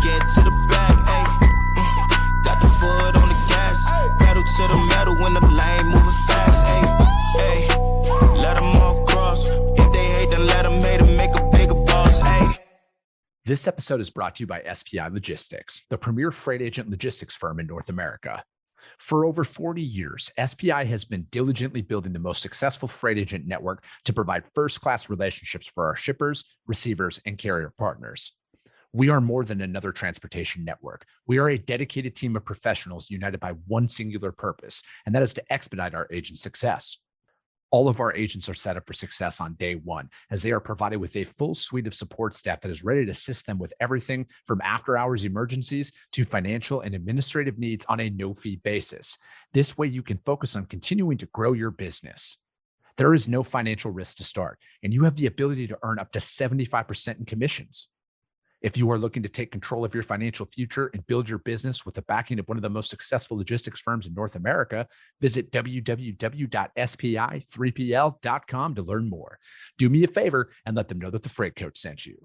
get to the bag, ayy. Got the foot on the gas, pedal to the metal when the lane moving fast, ayy. Let them all cross. If they hate, then let them hate and make a bigger boss, ayy. This episode is brought to you by SPI Logistics, the premier freight agent logistics firm in North America. For over 40 years, SPI has been diligently building the most successful freight agent network to provide first-class relationships for our shippers, receivers, and carrier partners. We are more than another transportation network. We are a dedicated team of professionals united by one singular purpose, and that is to expedite our agents' success. All of our agents are set up for success on day one, as they are provided with a full suite of support staff that is ready to assist them with everything from after-hours emergencies to financial and administrative needs on a no-fee basis. This way, you can focus on continuing to grow your business. There is no financial risk to start, and you have the ability to earn up to 75% in commissions. If you are looking to take control of your financial future and build your business with the backing of one of the most successful logistics firms in North America, visit www.spi3pl.com to learn more. Do me a favor and let them know that the Freight Coach sent you.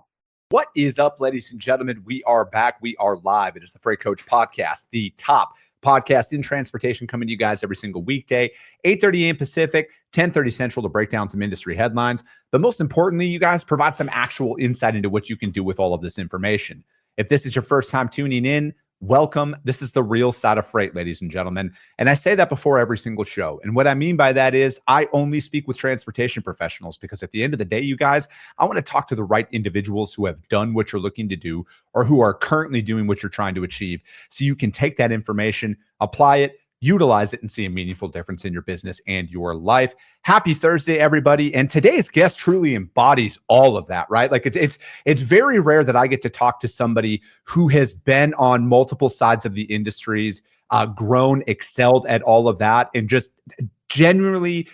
What is up, ladies and gentlemen? We are back. We are live. It is the Freight Coach Podcast, the top podcast in transportation, coming to you guys every single weekday, 8:30 a.m. Pacific, 10:30 Central, to break down some industry headlines. But most importantly, you guys provide some actual insight into what you can do with all of this information. If this is your first time tuning in, welcome. This is the real side of freight, ladies and gentlemen. And I say that before every single show. And what I mean by that is I only speak with transportation professionals, because at the end of the day, you guys, I want to talk to the right individuals who have done what you're looking to do or who are currently doing what you're trying to achieve, so you can take that information, apply it, utilize it, and see a meaningful difference in your business and your life. Happy Thursday, everybody. And today's guest truly embodies all of that, right? Like it's very rare that I get to talk to somebody who has been on multiple sides of the industries, grown, excelled at all of that, and just genuinely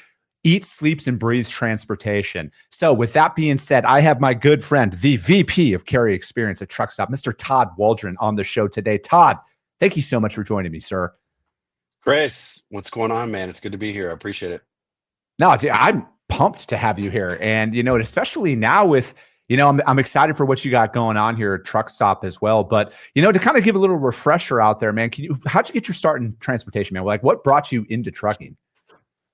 eats, sleeps, and breathes transportation. So with that being said, I have my good friend, the VP of Carrier Experience at Truckstop, Mr. Todd Waldron, on the show today. Todd, thank you so much for joining me, sir. Chris, what's going on, man? It's good to be here. I appreciate it. No, dude, I'm pumped to have you here. And, especially now with, I'm excited for what you got going on here at Truckstop as well. But, to kind of give a little refresher out there, man, how'd you get your start in transportation, man? Like, what brought you into trucking?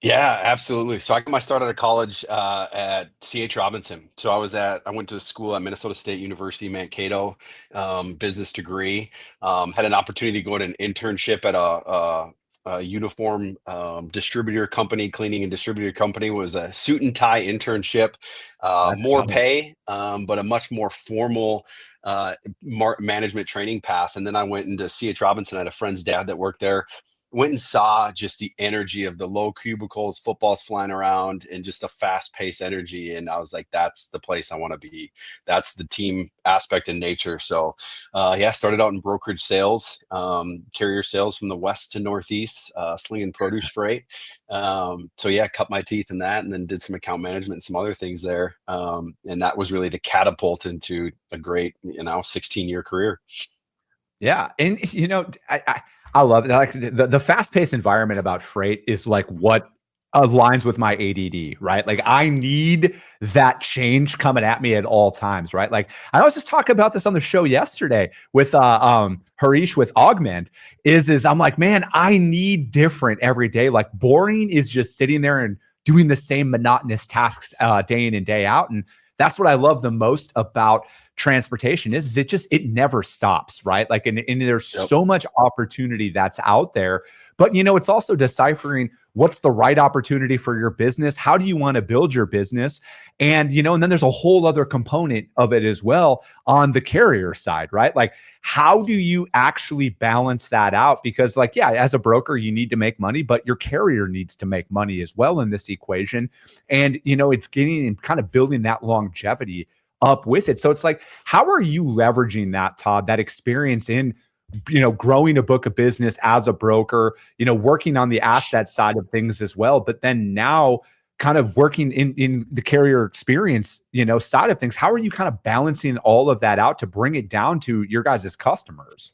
Yeah, absolutely. So I got my start out of college at C.H. Robinson. So I went to school at Minnesota State University, Mankato, business degree. Had an opportunity to go to an internship at a uniform distributor company, cleaning and distributor company. Was a suit and tie internship, more pay, but a much more formal management training path. And then I went into C.H. Robinson. I had a friend's dad that worked there. Went and saw just the energy of the low cubicles, footballs flying around, and just a fast-paced energy. And I was like, that's the place I want to be. That's the team aspect in nature. So, started out in brokerage sales, carrier sales from the west to northeast, slinging produce freight. Cut my teeth in that, and then did some account management and some other things there. And that was really the catapult into a great, 16-year career. Yeah. And, I love it. Like the fast-paced environment about freight is like what aligns with my ADD, right? Like I need that change coming at me at all times, right? Like I was just talking about this on the show yesterday with Harish with Augment is I'm like, man, I need different every day. Like boring is just sitting there and doing the same monotonous tasks day in and day out. And that's what I love the most about transportation is it never stops, right? Like, and there's so much opportunity that's out there, but it's also deciphering what's the right opportunity for your business. How do you want to build your business? And, and then there's a whole other component of it as well on the carrier side, right? Like, how do you actually balance that out? Because as a broker, you need to make money, but your carrier needs to make money as well in this equation. And, it's getting and kind of building that longevity up with it. So it's like, how are you leveraging that, Todd, that experience in, growing a book of business as a broker, working on the asset side of things as well, but then now kind of working in the carrier experience, side of things? How are you kind of balancing all of that out to bring it down to your guys' customers?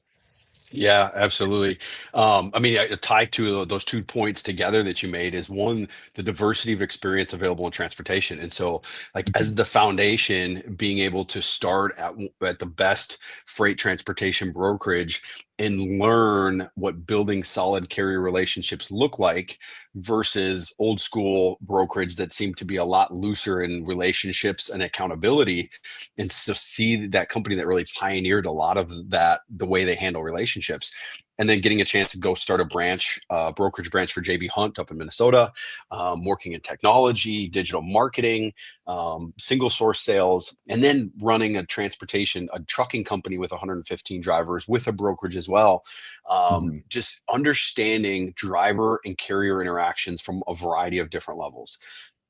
Yeah, absolutely. I mean, tied to those 2 points together that you made is one, the diversity of experience available in transportation. And so, like, Mhm. as the foundation, being able to start at the best freight transportation brokerage and learn what building solid carrier relationships look like versus old school brokerage that seem to be a lot looser in relationships and accountability, and so see that company that really pioneered a lot of that, the way they handle relationships. And then getting a chance to go start a branch, brokerage branch for JB Hunt up in Minnesota, working in technology, digital marketing, single source sales, and then running a trucking company with 115 drivers with a brokerage as well. Mhm. Just understanding driver and carrier interactions from a variety of different levels.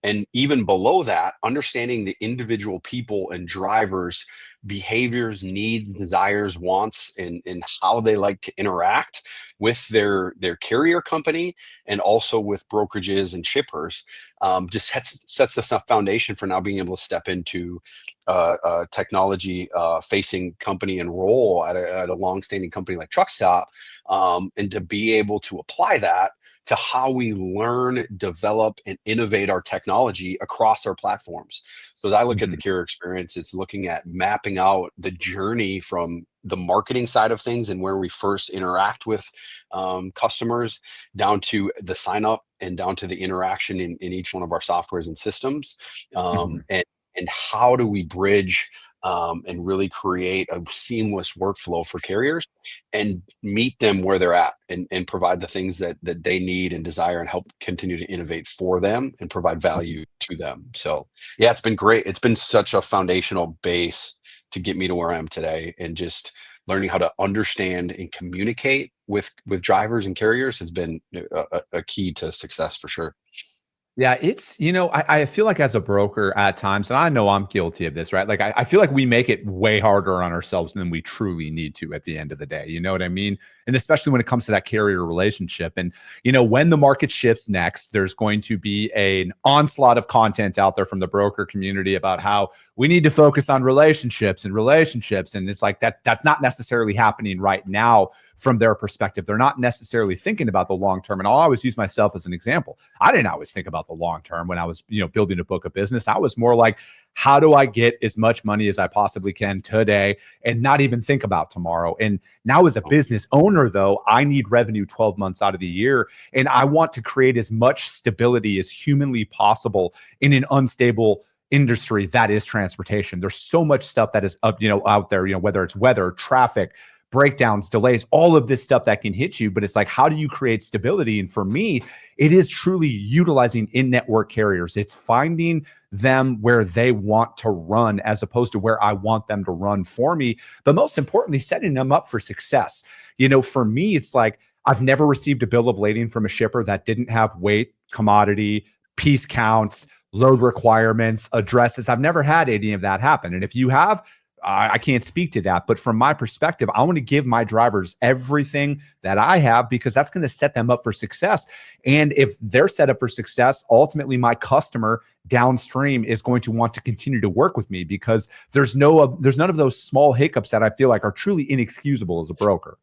And even below that, understanding the individual people and drivers' behaviors, needs, desires, wants, and how they like to interact with their carrier company and also with brokerages and shippers, just sets the foundation for now being able to step into a technology facing company and role at a long-standing company like Truckstop, and to be able to apply that to how we learn, develop, and innovate our technology across our platforms. So as I look at the Mhm. carrier experience, it's looking at mapping out the journey from the marketing side of things and where we first interact with customers, down to the sign up and down to the interaction in each one of our softwares and systems. Mhm. And how do we bridge and really create a seamless workflow for carriers and meet them where they're at, and provide the things that they need and desire, and help continue to innovate for them and provide Mhm. value to them. So yeah, it's been great. It's been such a foundational base to get me to where I am today, and just learning how to understand and communicate with drivers and carriers has been a key to success for sure. Yeah, it's, I feel like as a broker at times, and I know I'm guilty of this, right? Like, I feel like we make it way harder on ourselves than we truly need to at the end of the day. You know what I mean? And especially when it comes to that carrier relationship. And, when the market shifts next, there's going to be an onslaught of content out there from the broker community about how we need to focus on relationships and relationships. And it's like that's not necessarily happening right now from their perspective. They're not necessarily thinking about the long term. And I'll always use myself as an example. I didn't always think about the long term when I was, building a book of business. I was more like, how do I get as much money as I possibly can today and not even think about tomorrow? And now, as a business owner, though, I need revenue 12 months out of the year. And I want to create as much stability as humanly possible in an unstable industry that is transportation. There's so much stuff that is up, out there, whether it's weather, traffic, breakdowns, delays, all of this stuff that can hit you. But it's like, how do you create stability? And for me, it is truly utilizing in-network carriers. It's finding them where they want to run as opposed to where I want them to run for me. But most importantly, setting them up for success. For me, it's like, I've never received a bill of lading from a shipper that didn't have weight, commodity, piece counts, load requirements, addresses. I've never had any of that happen. And if you have, I can't speak to that. But from my perspective, I want to give my drivers everything that I have, because that's going to set them up for success. And if they're set up for success, ultimately my customer downstream is going to want to continue to work with me, because there's none of those small hiccups that I feel like are truly inexcusable as a broker.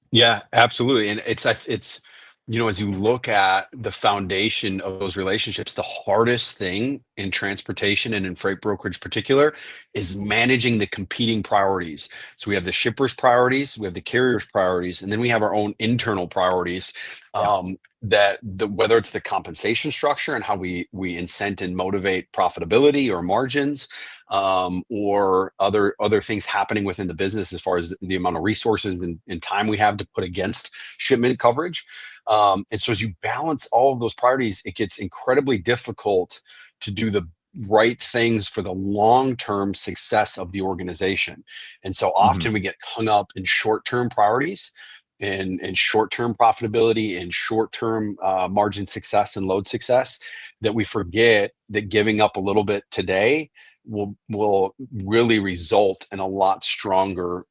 Yeah, absolutely. And it's as you look at the foundation of those relationships, the hardest thing in transportation and in freight brokerage particular is managing the competing priorities. So we have the shipper's priorities, we have the carrier's priorities, and then we have our own internal priorities. Yeah. Whether it's the compensation structure and how we incent and motivate profitability or margins, or other things happening within the business as far as the amount of resources and time we have to put against shipment coverage. And so as you balance all of those priorities, it gets incredibly difficult to do the right things for the long-term success of the organization. And so Mhm. often we get hung up in short-term priorities and short-term profitability and short-term margin success and load success, that we forget that giving up a little bit today will really result in a lot stronger,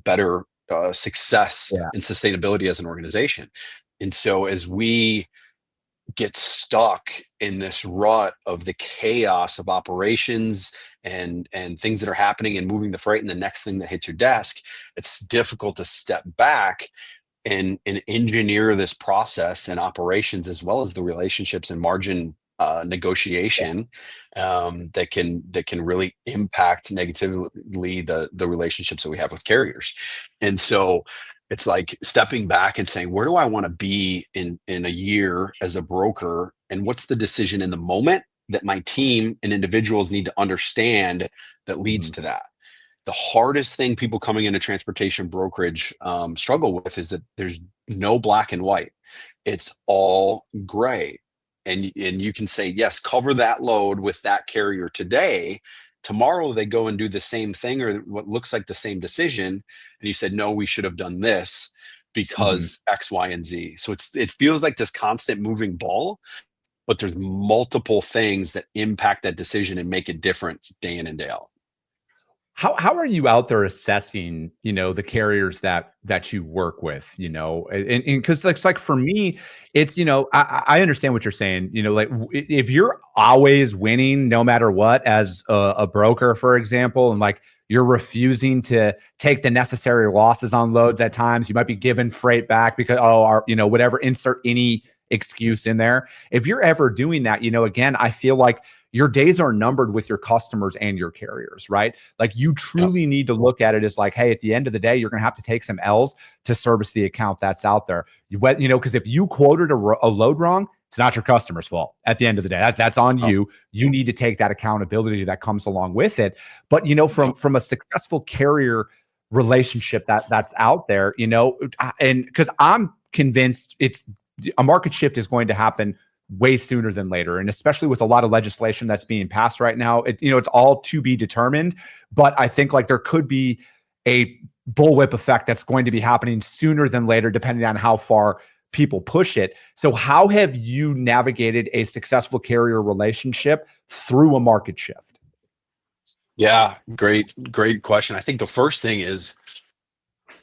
better success Yeah. and sustainability as an organization. And so as we get stuck in this rut of the chaos of operations and things that are happening and moving the freight and the next thing that hits your desk, it's difficult to step back and engineer this process and operations, as well as the relationships and margin negotiation that can really impact negatively the relationships that we have with carriers. And so it's like stepping back and saying, where do I want to be in a year as a broker, and what's the decision in the moment that my team and individuals need to understand that leads to that. The hardest thing people coming into transportation brokerage struggle with is that there's no black and white. It's all gray. And you can say, yes, cover that load with that carrier today. Tomorrow they go and do the same thing or what looks like the same decision. And you said, no, we should have done this because X, Y, and Z. So it feels like this constant moving ball, but there's multiple things that impact that decision and make it different day in and day out. How are you out there assessing, the carriers that you work with, and because it's like for me, it's, I understand what you're saying, like if you're always winning, no matter what, as a broker, for example, and like you're refusing to take the necessary losses on loads at times, you might be giving freight back because, whatever, insert any excuse in there. If you're ever doing that, again, I feel like your days are numbered with your customers and your carriers, right? Like you truly need to look at it as like, hey, at the end of the day, you're going to have to take some L's to service the account that's out there. Because if you quoted a load wrong, it's not your customer's fault. At the end of the day, that's on you. You need to take that accountability that comes along with it. But from a successful carrier relationship that's out there, and because I'm convinced it's a market shift is going to happen way sooner than later. And especially with a lot of legislation that's being passed right now, it's all to be determined. But I think like there could be a bullwhip effect that's going to be happening sooner than later, depending on how far people push it. So how have you navigated a successful carrier relationship through a market shift? Yeah, great question. I think the first thing is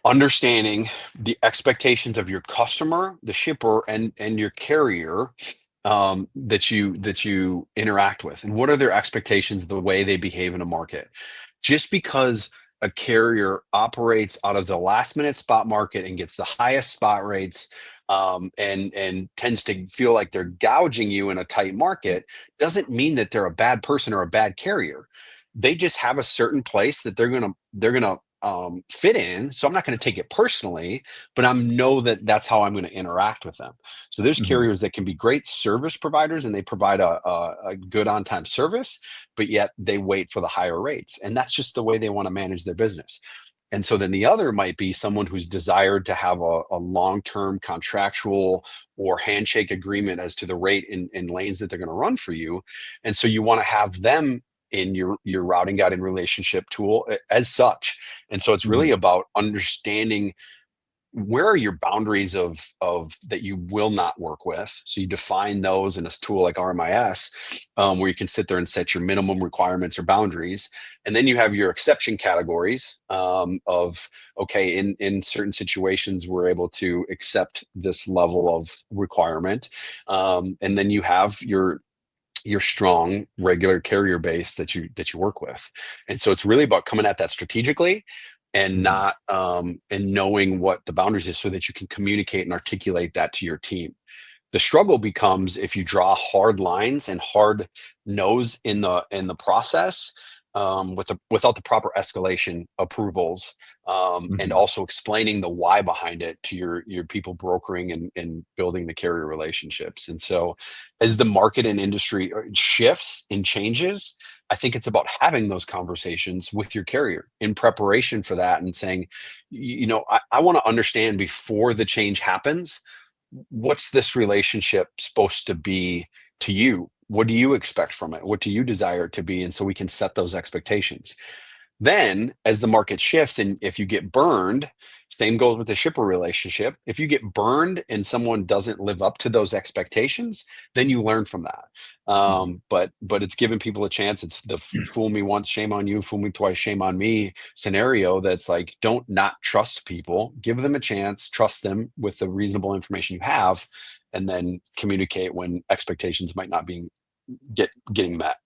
understanding the expectations of your customer, the shipper, and your carrier that you interact with, and what are their expectations, the way they behave in a market. Just because a carrier operates out of the last minute spot market and gets the highest spot rates and tends to feel like they're gouging you in a tight market doesn't mean that they're a bad person or a bad carrier. They just have a certain place that they're gonna fit in. So I'm not going to take it personally, but I know that that's how I'm going to interact with them. So there's carriers that can be great service providers and they provide a good on-time service, but yet they wait for the higher rates. And that's just the way they want to manage their business. And so then the other might be someone who's desired to have a long-term contractual or handshake agreement as to the rate in lanes that they're going to run for you. And so you want to have them in your routing guide and relationship tool as such. And so it's really about understanding where are your boundaries of that you will not work with. So you define those in a tool like RMIS, where you can sit there and set your minimum requirements or boundaries. And then you have your exception categories of, okay, in certain situations, we're able to accept this level of requirement. And then you have your strong regular carrier base that you work with. And so it's really about coming at that strategically and not and knowing what the boundaries is so that you can communicate and articulate that to your team. The struggle becomes if you draw hard lines and hard no's in the process without the proper escalation approvals, and also explaining the why behind it to your people brokering and building the carrier relationships. And so as the market and industry shifts and changes, I think it's about having those conversations with your carrier in preparation for that and saying, I want to understand before the change happens, what's this relationship supposed to be to you? What do you expect from it? What do you desire it to be? And so we can set those expectations. Then as the market shifts, and if you get burned, same goes with the shipper relationship. If you get burned and someone doesn't live up to those expectations, then you learn from that. But it's giving people a chance. It's the fool me once, shame on you, fool me twice, shame on me scenario. That's like, don't not trust people, give them a chance, trust them with the reasonable information you have, and then communicate when expectations might not be getting met.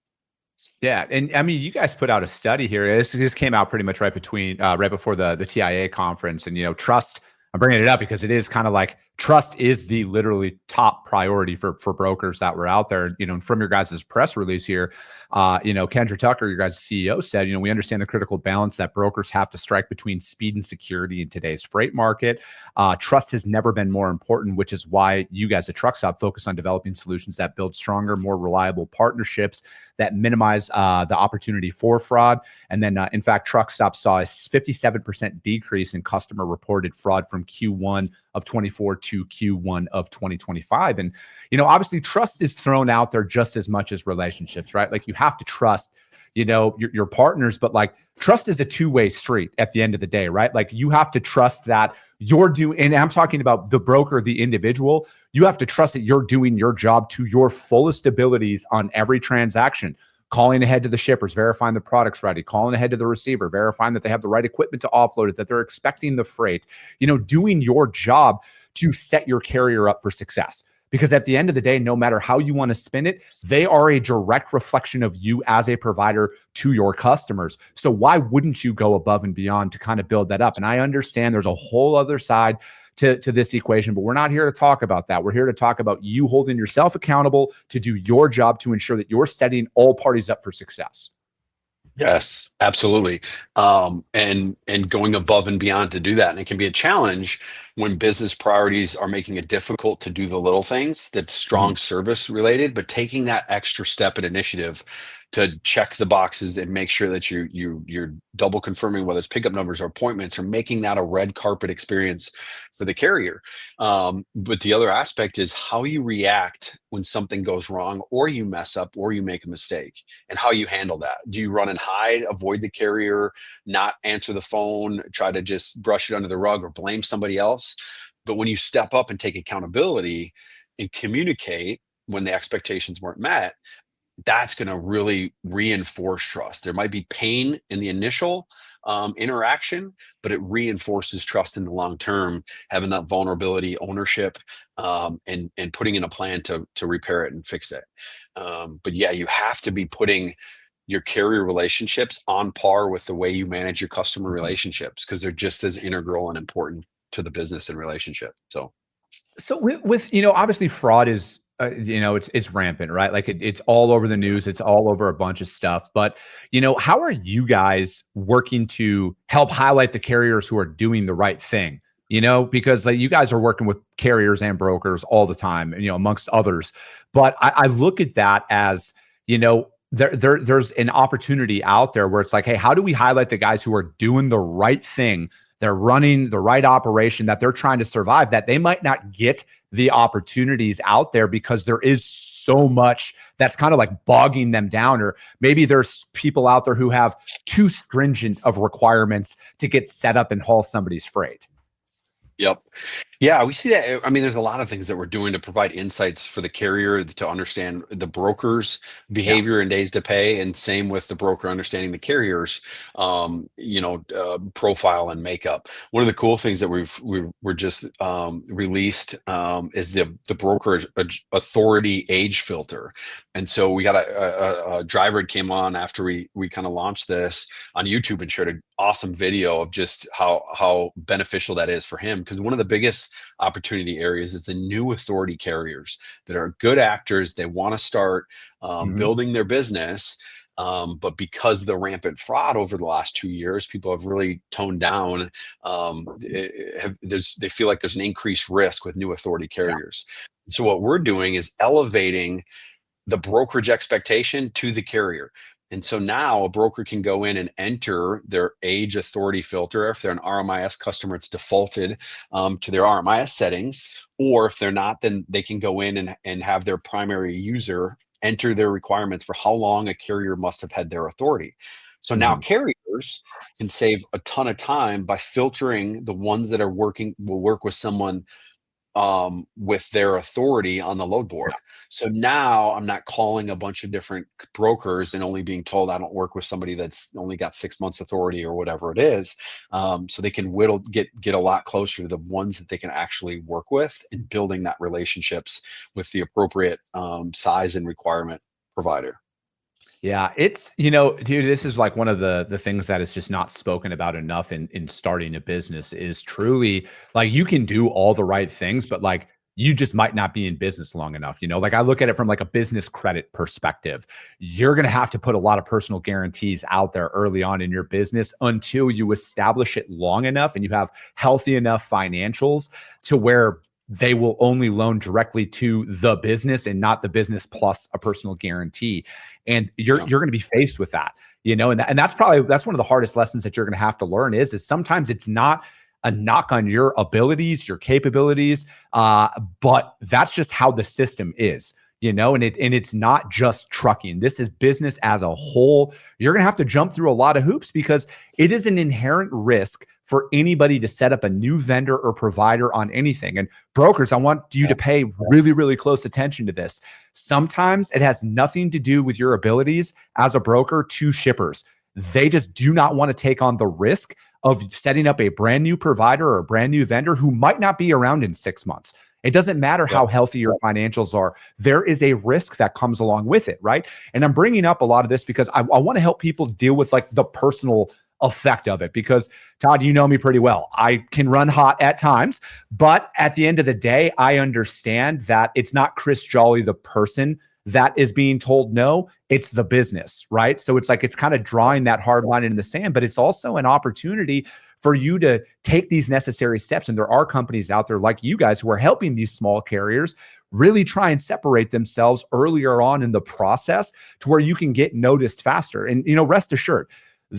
Yeah, and I mean, you guys put out a study here. This came out pretty much right before the TIA conference, and trust. I'm bringing it up because it is kind of like trust is the literally top priority for brokers that were out there. And from your guys' press release here, Kendra Tucker, your guys' CEO, said, we understand the critical balance that brokers have to strike between speed and security in today's freight market. Trust has never been more important, which is why you guys at Truckstop focus on developing solutions that build stronger, more reliable partnerships that minimize the opportunity for fraud. And then, in fact, Truckstop saw a 57% decrease in customer reported fraud from Q1 of 24 to Q1 of 2025. And, obviously trust is thrown out there just as much as relationships, right? Like you have to trust, your partners, but like trust is a two-way street at the end of the day, right? Like you have to trust that you're doing, and I'm talking about the broker, the individual, you have to trust that you're doing your job to your fullest abilities on every transaction. Calling ahead to the shippers, verifying the product's ready, calling ahead to the receiver, verifying that they have the right equipment to offload it, that they're expecting the freight, doing your job to set your carrier up for success. Because at the end of the day, no matter how you want to spin it, they are a direct reflection of you as a provider to your customers. So why wouldn't you go above and beyond to kind of build that up? And I understand there's a whole other side to this equation, but we're not here to talk about that. We're here to talk about you holding yourself accountable to do your job to ensure that you're setting all parties up for success. Yes, absolutely. And going above and beyond to do that. And it can be a challenge when business priorities are making it difficult to do the little things that's strong service related, but taking that extra step and initiative to check the boxes and make sure that you're double confirming whether it's pickup numbers or appointments, or making that a red carpet experience for the carrier. But the other aspect is how you react when something goes wrong, or you mess up, or you make a mistake, and how you handle that. Do you run and hide, avoid the carrier, not answer the phone, try to just brush it under the rug, or blame somebody else? But when you step up and take accountability and communicate when the expectations weren't met, that's going to really reinforce trust. There might be pain in the initial interaction, but it reinforces trust in the long term, having that vulnerability, ownership, and putting in a plan to repair it and fix it. But yeah, you have to be putting your carrier relationships on par with the way you manage your customer relationships, because they're just as integral and important to the business and relationship. So with obviously fraud is it's rampant, right? Like it's all over the news, it's all over a bunch of stuff. But how are you guys working to help highlight the carriers who are doing the right thing? Because like you guys are working with carriers and brokers all the time, amongst others. But I look at that as there's an opportunity out there where it's like, hey, how do we highlight the guys who are doing the right thing? They're running the right operation, that they're trying to survive, that they might not get the opportunities out there because there is so much that's kind of like bogging them down. Or maybe there's people out there who have too stringent of requirements to get set up and haul somebody's freight. Yep. Yeah, we see that. I mean, there's a lot of things that we're doing to provide insights for the carrier to understand the broker's behavior and days to pay, and same with the broker understanding the carrier's, profile and makeup. One of the cool things that we're just released is the broker authority age filter, and so we got a driver came on after we kind of launched this on YouTube and shared an awesome video of just how beneficial that is for him, because one of the biggest opportunity areas is the new authority carriers that are good actors. They want to start building their business, but because of the rampant fraud over the last 2 years, people have really toned down. They feel like there's an increased risk with new authority carriers. So what we're doing is elevating the brokerage expectation to the carrier. And so now a broker can go in and enter their age authority filter. If they're an RMIS customer, it's defaulted to their RMIS settings. Or if they're not, then they can go in and have their primary user enter their requirements for how long a carrier must have had their authority. So now carriers can save a ton of time by filtering the ones that will work with someone with their authority on the load board. So now I'm not calling a bunch of different brokers and only being told I don't work with somebody that's only got 6 months authority or whatever it is. So they can get a lot closer to the ones that they can actually work with, and building that relationships with the appropriate size and requirement provider. Yeah, it's, dude, this is like one of the things that is just not spoken about enough in starting a business is truly like you can do all the right things, but like you just might not be in business long enough. Like I look at it from like a business credit perspective. You're going to have to put a lot of personal guarantees out there early on in your business until you establish it long enough and you have healthy enough financials to where they will only loan directly to the business and not the business plus a personal guarantee. And you're going to be faced with that, and that's one of the hardest lessons that you're going to have to learn is sometimes it's not a knock on your abilities, your capabilities, but that's just how the system is. And it's not just trucking. This is business as a whole. You're going to have to jump through a lot of hoops because it is an inherent risk for anybody to set up a new vendor or provider on anything. And brokers, I want you to pay really, really close attention to this. Sometimes it has nothing to do with your abilities as a broker to shippers. They just do not want to take on the risk of setting up a brand new provider or a brand new vendor who might not be around in 6 months. It doesn't matter how healthy your financials are. There is a risk that comes along with it, right? And I'm bringing up a lot of this because I want to help people deal with like the personal effect of it because Todd, you know me pretty well. I can run hot at times, but at the end of the day, I understand that it's not Chris Jolly, the person that is being told no, it's the business, right? So it's like, it's kind of drawing that hard line in the sand, but it's also an opportunity for you to take these necessary steps. And there are companies out there like you guys who are helping these small carriers really try and separate themselves earlier on in the process to where you can get noticed faster. And, rest assured,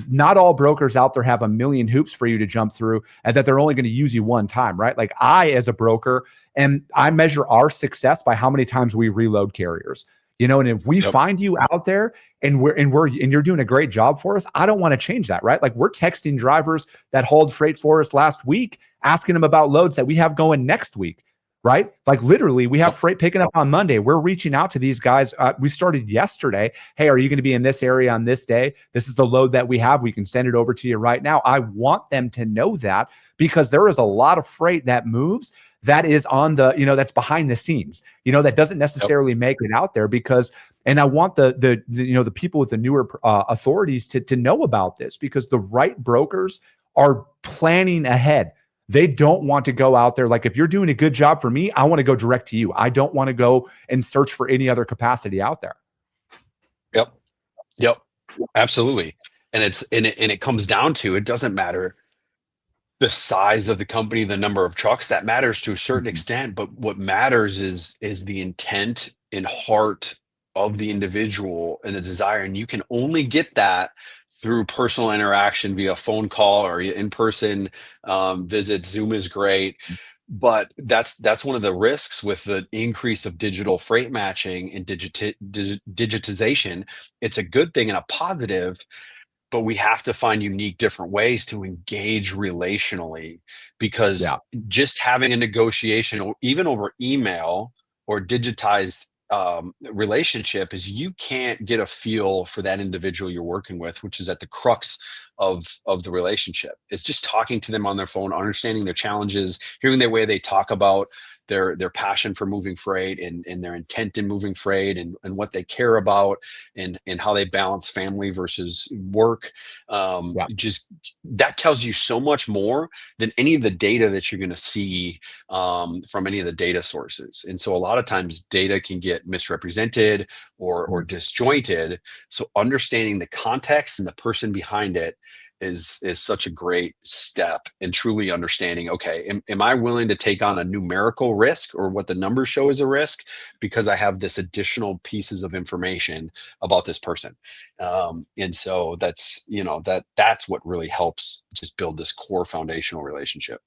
not all brokers out there have a million hoops for you to jump through and that they're only going to use you one time, right? Like I, as a broker, and I measure our success by how many times we reload carriers, and if we find you out there and you're doing a great job for us, I don't want to change that, right? Like we're texting drivers that hauled freight for us last week, asking them about loads that we have going next week. Right? Like literally we have freight picking up on Monday. We're reaching out to these guys. We started yesterday. Hey, are you going to be in this area on this day? This is the load that we have. We can send it over to you right now. I want them to know that because there is a lot of freight that moves that is on the, that's behind the scenes, that doesn't necessarily make it out there and I want the people with the newer authorities to know about this because the right brokers are planning ahead. They don't want to go out there. Like if you're doing a good job for me, I want to go direct to you. I don't want to go and search for any other capacity out there. Yep. Absolutely. And it comes down to, it doesn't matter the size of the company, the number of trucks. That matters to a certain extent, but what matters is the intent and heart of the individual and the desire. And you can only get that through personal interaction via phone call or in-person visit. Zoom is great, but that's one of the risks with the increase of digital freight matching and digitization. It's a good thing and a positive, but we have to find unique different ways to engage relationally because just having a negotiation or even over email or digitized relationship is you can't get a feel for that individual you're working with, which is at the crux of the relationship. It's just talking to them on their phone, understanding their challenges, hearing the way they talk about their passion for moving freight and their intent in moving freight and what they care about and how they balance family versus work. Just that tells you so much more than any of the data that you're going to see from any of the data sources. And so a lot of times data can get misrepresented or disjointed. So understanding the context and the person behind it is such a great step in truly understanding, okay, am I willing to take on a numerical risk or what the numbers show as a risk because I have this additional pieces of information about this person. And so that's, that's what really helps just build this core foundational relationship.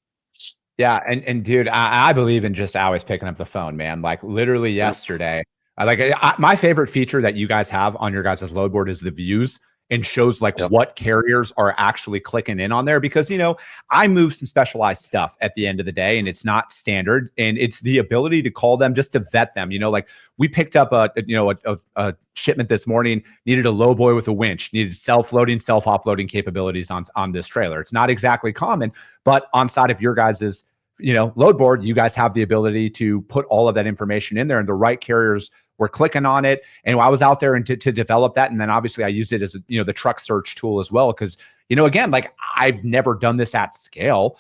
Yeah. And dude, I believe in just always picking up the phone, man. Like literally yesterday, my favorite feature that you guys have on your guys' load board is the views and shows like what carriers are actually clicking in on there because, I move some specialized stuff at the end of the day and it's not standard and it's the ability to call them just to vet them. Like we picked up a shipment this morning, needed a low boy with a winch, needed self-loading, self-offloading capabilities on this trailer. It's not exactly common, but on side of your guys's load board, you guys have the ability to put all of that information in there and the right carriers were clicking on it. And I was out there and to develop that. And then obviously I used it as, the truck search tool as well. Cause again, like I've never done this at scale,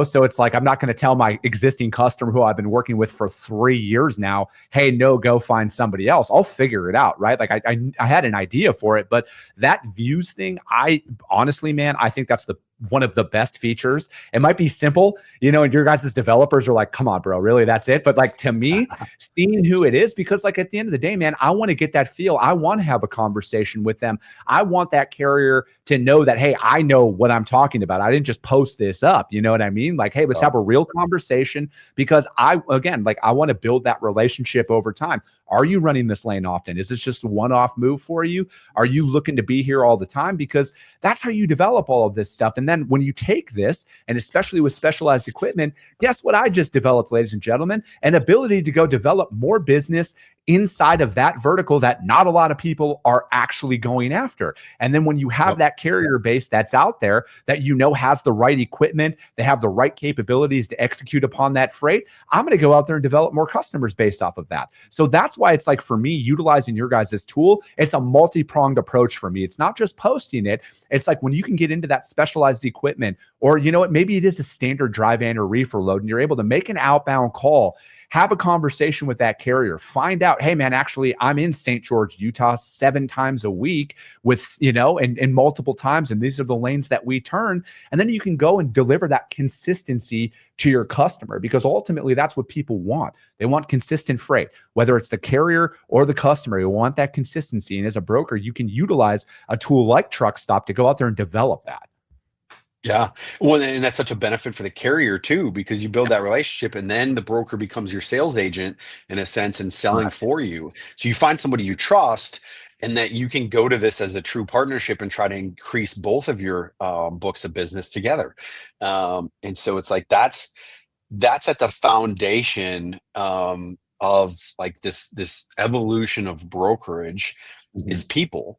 so it's like, I'm not going to tell my existing customer who I've been working with for 3 years now, hey, no, go find somebody else. I'll figure it out. Right. Like I had an idea for it, but that views thing, I honestly, man, I think that's one of the best features. It might be simple, and your guys' developers are like, come on, bro, really? That's it. But like, to me, seeing who it is, because like at the end of the day, man, I want to get that feel. I want to have a conversation with them. I want that carrier to know that, hey, I know what I'm talking about. I didn't just post this up. You know what I mean? Like, hey, let's have a real conversation, because I want to build that relationship over time. Are you running this lane often? Is this just a one-off move for you? Are you looking to be here all the time? Because that's how you develop all of this stuff. And then when you take this, and especially with specialized equipment, guess what I just developed, ladies and gentlemen? An ability to go develop more business inside of that vertical that not a lot of people are actually going after. And then when you have that carrier base that's out there that has the right equipment, they have the right capabilities to execute upon that freight, I'm going to go out there and develop more customers based off of that. So that's why it's like, for me, utilizing your guys' tool, it's a multi-pronged approach for me. It's not just posting it. It's like when you can get into that specialized equipment, or maybe it is a standard dry van or reefer load, and you're able to make an outbound call, have a conversation with that carrier, find out, hey man, actually I'm in St. George, Utah 7 times a week with, and multiple times. And these are the lanes that we turn. And then you can go and deliver that consistency to your customer, because ultimately that's what people want. They want consistent freight, whether it's the carrier or the customer. You want that consistency. And as a broker, you can utilize a tool like Truckstop to go out there and develop that. Yeah. Well, and that's such a benefit for the carrier too, because you build that relationship, and then the broker becomes your sales agent in a sense and selling for you. So you find somebody you trust, and that you can go to this as a true partnership and try to increase both of your books of business together. And so it's like, that's at the foundation of like this evolution of brokerage is people.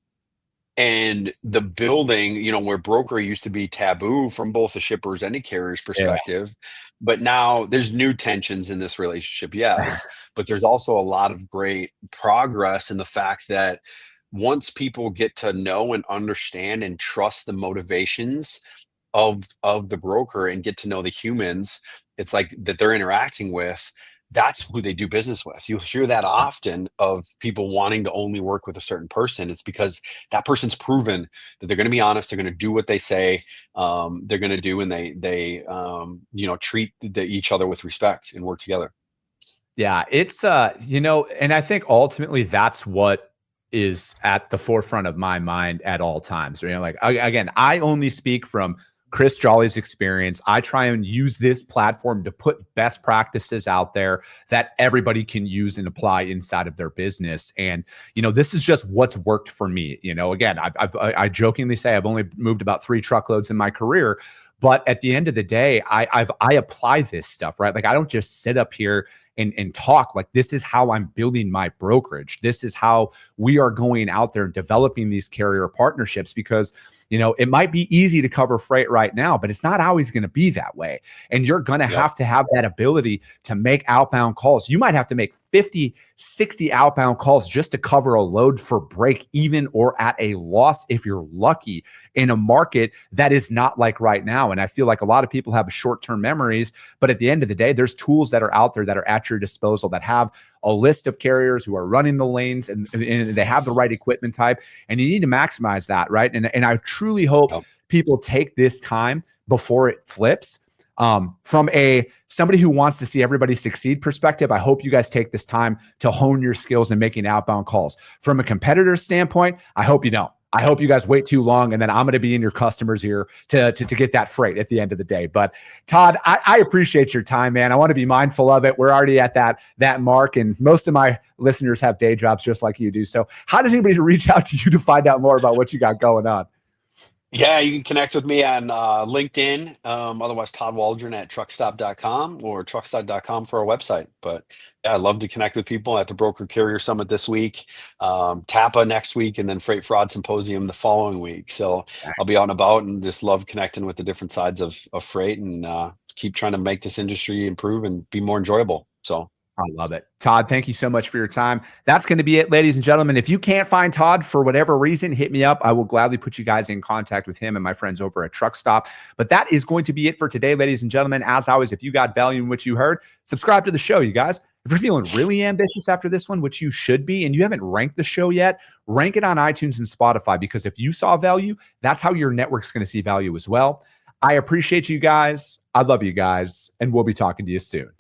And the building, where broker used to be taboo from both the shippers and the carrier's perspective, but now there's new tensions in this relationship, yes, but there's also a lot of great progress in the fact that once people get to know and understand and trust the motivations of the broker and get to know the humans, it's like that they're interacting with, that's who they do business with. You hear that often of people wanting to only work with a certain person. It's because that person's proven that they're going to be honest. They're going to do what they say they're going to do, and they treat each other with respect and work together. Yeah, it's and I think ultimately that's what is at the forefront of my mind at all times. Like, again, I only speak from Chris Jolly's experience. I try and use this platform to put best practices out there that everybody can use and apply inside of their business. And, this is just what's worked for me. Again, I jokingly say I've only moved about 3 truckloads in my career, but at the end of the day, I apply this stuff, right? Like, I don't just sit up here and talk. Like, this is how I'm building my brokerage. This is how we are going out there and developing these carrier partnerships, because it might be easy to cover freight right now, but it's not always going to be that way. And you're going to have to have that ability to make outbound calls. You might have to make 50, 60 outbound calls just to cover a load for break even or at a loss if you're lucky in a market that is not like right now. And I feel like a lot of people have short-term memories, but at the end of the day, there's tools that are out there that are at your disposal that have a list of carriers who are running the lanes and they have the right equipment type, and you need to maximize that, right? And I truly hope people take this time before it flips. From somebody who wants to see everybody succeed perspective, I hope you guys take this time to hone your skills in making outbound calls. From a competitor standpoint, I hope you don't. I hope you guys wait too long, and then I'm going to be in your customers' ear to get that freight at the end of the day. But Todd, I appreciate your time, man. I want to be mindful of it. We're already at that mark, and most of my listeners have day jobs just like you do. So how does anybody reach out to you to find out more about what you got going on? Yeah, you can connect with me on LinkedIn. Otherwise, Todd Waldron at truckstop.com or truckstop.com for our website. But yeah, I'd love to connect with people at the Broker Carrier Summit this week, TAPA next week, and then Freight Fraud Symposium the following week. So I'll be out and about and just love connecting with the different sides of freight and keep trying to make this industry improve and be more enjoyable. So I love it. Todd, thank you so much for your time. That's going to be it, ladies and gentlemen. If you can't find Todd for whatever reason, hit me up. I will gladly put you guys in contact with him and my friends over at Truckstop. But that is going to be it for today, ladies and gentlemen. As always, if you got value in what you heard, subscribe to the show, you guys. If you're feeling really ambitious after this one, which you should be, and you haven't ranked the show yet, rank it on iTunes and Spotify, because if you saw value, that's how your network's going to see value as well. I appreciate you guys. I love you guys, and we'll be talking to you soon.